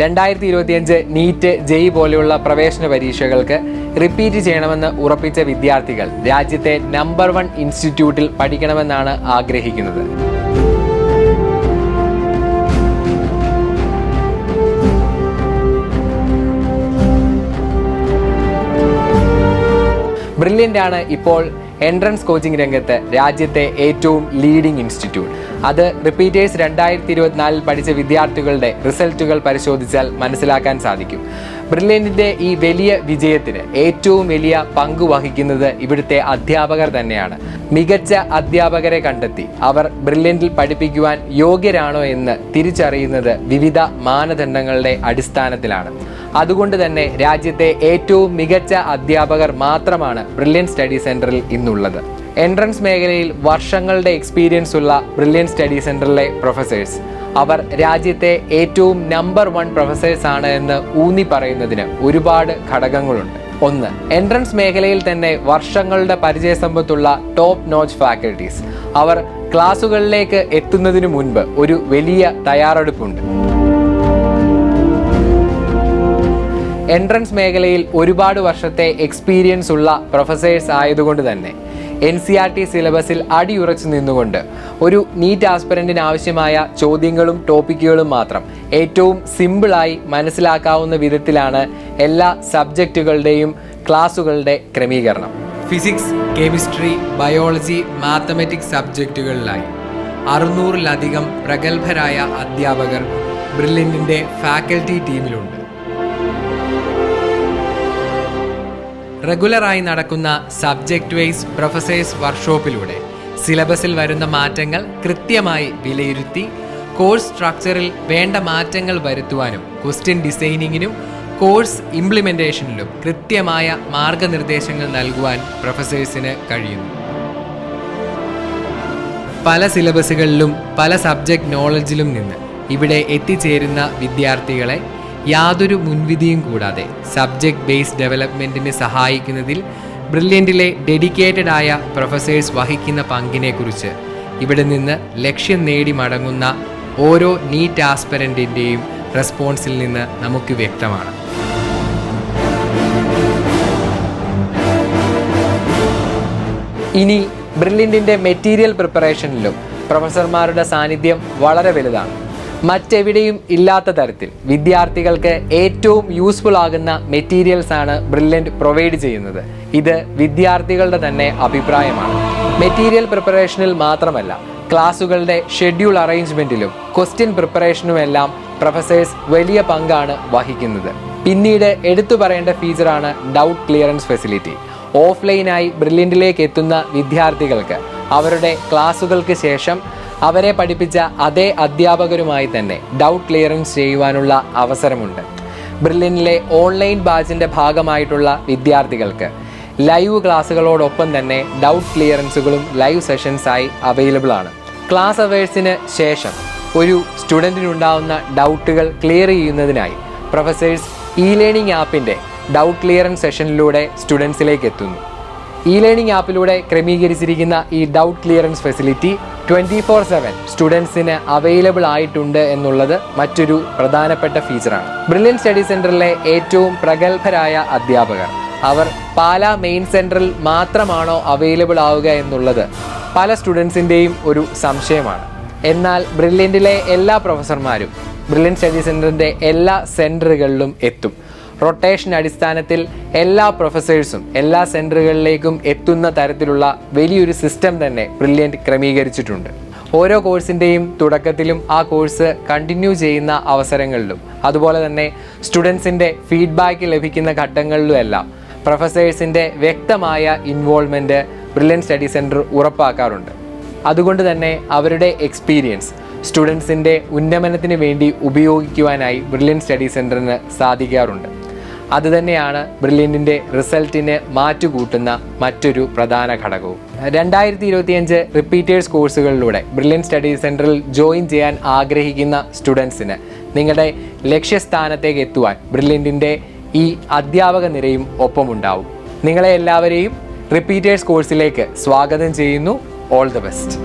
2025 NEET JEE പോലെയുള്ള പ്രവേശന പരീക്ഷകൾക്ക് റിപ്പീറ്റ് ചെയ്യണമെന്ന് ഉറപ്പിച്ച വിദ്യാർത്ഥികൾ രാജ്യത്തെ നമ്പർ 1 ഇൻസ്റ്റിറ്റ്യൂട്ടിൽ പഠിക്കണമെന്നാണ് ആഗ്രഹിക്കുന്നത്. ബ്രില്യൻ്റ് ആണ് ഇപ്പോൾ എൻട്രൻസ് കോച്ചിങ് രംഗത്ത് രാജ്യത്തെ ഏറ്റവും ലീഡിംഗ് ഇൻസ്റ്റിറ്റ്യൂട്ട്. അത് റിപ്പീറ്റേഴ്സ് 2024 പഠിച്ച വിദ്യാർത്ഥികളുടെ റിസൾട്ടുകൾ പരിശോധിച്ചാൽ മനസ്സിലാക്കാൻ സാധിക്കും. ബ്രില്യൻറ്റിൻ്റെ ഈ വലിയ വിജയത്തിന് ഏറ്റവും വലിയ പങ്ക് വഹിക്കുന്നത് ഇവിടുത്തെ അധ്യാപകർ തന്നെയാണ്. മികച്ച അധ്യാപകരെ കണ്ടെത്തി അവർ ബ്രില്യൻറ്റിൽ പഠിപ്പിക്കുവാൻ യോഗ്യരാണോ എന്ന് തിരിച്ചറിയുന്നത് വിവിധ മാനദണ്ഡങ്ങളുടെ അടിസ്ഥാനത്തിലാണ്. അതുകൊണ്ട് തന്നെ രാജ്യത്തെ ഏറ്റവും മികച്ച അധ്യാപകർ മാത്രമാണ് ബ്രില്യൻറ്റ് സ്റ്റഡി സെൻറ്ററിൽ ഇന്നുള്ളത്. എൻട്രൻസ് മേഖലയിൽ വർഷങ്ങളുടെ എക്സ്പീരിയൻസ് ഉള്ള ബ്രില്യൻറ്റ് സ്റ്റഡി സെൻറ്ററിലെ പ്രൊഫസേഴ്സ് അവർ രാജ്യത്തെ ഏറ്റവും നമ്പർ 1 പ്രൊഫസേഴ്സ് ആണ് എന്ന് ഊന്നി പറയുന്നതിന് ഒരുപാട് ഘടകങ്ങളുണ്ട്. ഒന്ന്, എൻട്രൻസ് മേഖലയിൽ തന്നെ വർഷങ്ങളുടെ പരിചയസമ്പത്തുള്ള ടോപ്പ് നോച്ച് ഫാക്കൽറ്റീസ്. അവർ ക്ലാസുകളിലേക്ക് എത്തുന്നതിനു മുൻപ് ഒരു വലിയ തയ്യാറെടുപ്പുണ്ട്. എൻട്രൻസ് മേഖലയിൽ ഒരുപാട് വർഷത്തെ എക്സ്പീരിയൻസ് ഉള്ള പ്രൊഫസേഴ്സ് ആയതുകൊണ്ട് തന്നെ NCERT സിലബസിൽ അടിയുറച്ചു നിന്നുകൊണ്ട് ഒരു നീറ്റ് ആസ്പിരന്റിന് ആവശ്യമായ ചോദ്യങ്ങളും ടോപ്പിക്കുകളും മാത്രം ഏറ്റവും സിമ്പിളായി മനസ്സിലാക്കാവുന്ന വിധത്തിലാണ് എല്ലാ സബ്ജക്റ്റുകളുടെയും ക്ലാസുകളുടെ ക്രമീകരണം. ഫിസിക്സ്, കെമിസ്ട്രി, ബയോളജി, മാത്തമാറ്റിക്സ് സബ്ജക്റ്റുകളിലായി 600-ലധികം പ്രഗത്ഭരായ അധ്യാപകർ ബ്രില്യൻറ്റിൻ്റെ ഫാക്കൽറ്റി ടീമിലുണ്ട്. റെഗുലറായി നടക്കുന്ന സബ്ജക്റ്റ് വൈസ് പ്രൊഫസേഴ്സ് വർക്ക്ഷോപ്പിലൂടെ സിലബസിൽ വരുന്ന മാറ്റങ്ങൾ കൃത്യമായി വിലയിരുത്തി കോഴ്സ് സ്ട്രക്ചറിൽ വേണ്ട മാറ്റങ്ങൾ വരുത്തുവാനും ക്വസ്റ്റ്യൻ ഡിസൈനിങ്ങിനും കോഴ്സ് ഇംപ്ലിമെൻറ്റേഷനിലും കൃത്യമായ മാർഗനിർദ്ദേശങ്ങൾ നൽകുവാൻ പ്രൊഫസേഴ്സിന് കഴിയുന്നു. പല സിലബസുകളിലും പല സബ്ജക്റ്റ് നോളജിലും നിന്ന് ഇവിടെ എത്തിച്ചേരുന്ന വിദ്യാർത്ഥികളെ യാതൊരു മുൻവിധിയും കൂടാതെ സബ്ജക്റ്റ് ബേസ്ഡ് ഡെവലപ്മെൻറ്റിന് സഹായിക്കുന്നതിൽ ബ്രില്യൻറ്റിലെ ഡെഡിക്കേറ്റഡ് ആയ പ്രൊഫസേഴ്സ് വഹിക്കുന്ന പങ്കിനെക്കുറിച്ച് ഇവിടെ നിന്ന് ലക്ഷ്യം നേടി മടങ്ങുന്ന ഓരോ നീറ്റ് ആസ്പിരൻറ്റിൻ്റെയും റെസ്പോൺസിൽ നിന്ന് നമുക്ക് വ്യക്തമാണ്. ഇനി ബ്രില്യൻറ്റിൻ്റെ മെറ്റീരിയൽ പ്രിപ്പറേഷനിലും പ്രൊഫസർമാരുടെ സാന്നിധ്യം വളരെ വലുതാണ്. മറ്റെവിടെയും ഇല്ലാത്ത തരത്തിൽ വിദ്യാർത്ഥികൾക്ക് ഏറ്റവും യൂസ്ഫുൾ ആകുന്ന മെറ്റീരിയൽസ് ആണ് ബ്രില്യൻറ്റ് പ്രൊവൈഡ് ചെയ്യുന്നത്. ഇത് വിദ്യാർത്ഥികളുടെ തന്നെ അഭിപ്രായമാണ്. മെറ്റീരിയൽ പ്രിപ്പറേഷനിൽ മാത്രമല്ല, ക്ലാസുകളുടെ ഷെഡ്യൂൾ അറേഞ്ച്മെൻറ്റിലും ക്വസ്റ്റ്യൻ പ്രിപ്പറേഷനുമെല്ലാം പ്രൊഫസേഴ്സ് വലിയ പങ്കാണ് വഹിക്കുന്നത്. പിന്നീട് എടുത്തു പറയേണ്ട ഫീച്ചറാണ് ഡൗട്ട് ക്ലിയറൻസ് ഫെസിലിറ്റി. ഓഫ്ലൈനായി ബ്രില്യൻറ്റിലേക്ക് എത്തുന്ന വിദ്യാർത്ഥികൾക്ക് അവരുടെ ക്ലാസുകൾക്ക് ശേഷം അവരെ പഠിപ്പിച്ച അതേ അധ്യാപകരുമായി തന്നെ ഡൗട്ട് ക്ലിയറൻസ് ചെയ്യുവാനുള്ള അവസരമുണ്ട്. ബ്രില്യൻറ്റിലെ ഓൺലൈൻ ബാച്ചിൻ്റെ ഭാഗമായിട്ടുള്ള വിദ്യാർത്ഥികൾക്ക് ലൈവ് ക്ലാസ്സുകളോടൊപ്പം തന്നെ ഡൗട്ട് ക്ലിയറൻസുകളും ലൈവ് സെഷൻസായി അവൈലബിൾ ആണ്. ക്ലാസ് അവേഴ്സിന് ശേഷം ഒരു സ്റ്റുഡൻറ്റിനുണ്ടാവുന്ന ഡൗട്ടുകൾ ക്ലിയർ ചെയ്യുന്നതിനായി പ്രൊഫസേഴ്സ് ലേണിംഗ് ആപ്പിൻ്റെ ഡൗട്ട് ക്ലിയറൻസ് സെഷനിലൂടെ സ്റ്റുഡൻസിലേക്ക് എത്തുന്നു. ലേണിംഗ് ആപ്പിലൂടെ ക്രമീകരിച്ചിരിക്കുന്ന ഈ ഡൗട്ട് ക്ലിയറൻസ് ഫെസിലിറ്റി 24/7 സ്റ്റുഡൻസിന് അവൈലബിൾ ആയിട്ടുണ്ട് എന്നുള്ളത് മറ്റൊരു പ്രധാനപ്പെട്ട ഫീച്ചറാണ്. ബ്രില്യൻറ്റ് സ്റ്റഡി സെൻറ്ററിലെ ഏറ്റവും പ്രഗത്ഭരായ അധ്യാപകർ അവർ പാലാ മെയിൻ സെൻറ്ററിൽ മാത്രമാണോ അവൈലബിൾ ആവുക എന്നുള്ളത് പല സ്റ്റുഡൻസിൻ്റെയും ഒരു സംശയമാണ്. എന്നാൽ ബ്രില്യൻറ്റിലെ എല്ലാ പ്രൊഫസർമാരും ബ്രില്യൻറ്റ് സ്റ്റഡി സെൻറ്ററിൻ്റെ എല്ലാ സെൻറ്ററുകളിലും എത്തും. റൊട്ടേഷൻ അടിസ്ഥാനത്തിൽ എല്ലാ പ്രൊഫസേഴ്സും എല്ലാ സെൻറ്ററുകളിലേക്കും എത്തുന്ന തരത്തിലുള്ള വലിയൊരു സിസ്റ്റം തന്നെ ബ്രില്യൻറ്റ് ക്രമീകരിച്ചിട്ടുണ്ട്. ഓരോ കോഴ്സിൻ്റെയും തുടക്കത്തിലും ആ കോഴ്സ് കണ്ടിന്യൂ ചെയ്യുന്ന അവസരങ്ങളിലും അതുപോലെ തന്നെ സ്റ്റുഡൻസിൻ്റെ ഫീഡ്ബാക്ക് ലഭിക്കുന്ന ഘട്ടങ്ങളിലുമെല്ലാം പ്രൊഫസേഴ്സിൻ്റെ വ്യക്തമായ ഇൻവോൾവ്മെൻറ്റ് ബ്രില്യൻറ്റ് സ്റ്റഡി സെൻറ്റർ ഉറപ്പാക്കാറുണ്ട്. അതുകൊണ്ട് തന്നെ അവരുടെ എക്സ്പീരിയൻസ് സ്റ്റുഡൻസിൻ്റെ ഉന്നമനത്തിന് വേണ്ടി ഉപയോഗിക്കുവാനായി ബ്രില്യൻറ്റ് സ്റ്റഡി സെൻറ്ററിന് സാധിക്കാറുണ്ട്. അതുതന്നെയാണ് ബ്രില്യൻറ്റിൻ്റെ റിസൾട്ടിന് മാറ്റുകൂട്ടുന്ന മറ്റൊരു പ്രധാന ഘടകവും. 2025 റിപ്പീറ്റേഴ്സ് കോഴ്സുകളിലൂടെ ബ്രില്യൻറ്റ് സ്റ്റഡി സെൻറ്ററിൽ ജോയിൻ ചെയ്യാൻ ആഗ്രഹിക്കുന്ന സ്റ്റുഡൻസിന് നിങ്ങളുടെ ലക്ഷ്യസ്ഥാനത്തേക്ക് എത്തുവാൻ ബ്രില്യൻറ്റിൻ്റെ ഈ അധ്യാപക നിരയും ഒപ്പമുണ്ടാവും. നിങ്ങളെ എല്ലാവരെയും റിപ്പീറ്റേഴ്സ് കോഴ്സിലേക്ക് സ്വാഗതം ചെയ്യുന്നു. All the best.